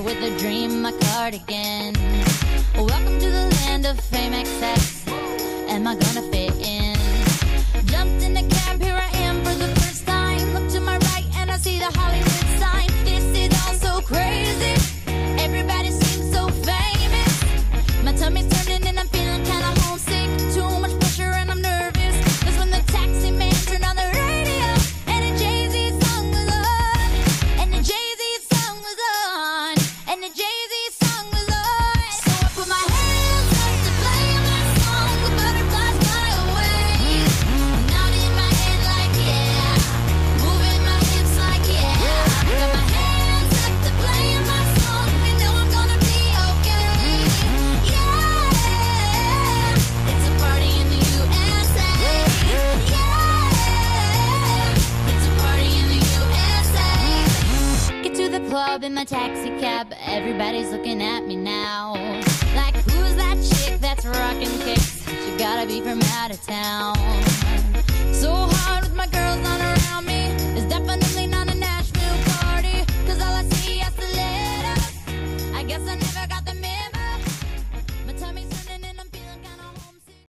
with a dream, my cardigan. Welcome to the land of fame excess. Am I gonna fit in? Jumped in the cab, here I am for the first time. Look to my right and I see the Hollywood sign. This is all so crazy. Everybody seems so famous. My tummy's turning and I'm feeling kinda homesick. Too much pressure and I'm nervous. That's when the taxi man turned on the radio and a Jay-Z song was on. And the Jay-Z song was on. And the Jay-Z song was on. So I put my hands up to play my song. The butterflies fly away. Nod in my head like yeah. Moving my hips like yeah. Got my hands up to play my song. You know I'm gonna be okay. Yeah. It's a party in the USA. Yeah. It's a party in the USA. Get to the club in my taxi cab. Everybody's looking at me now. Like, who's that chick that's rocking kicks? She gotta be from out of town.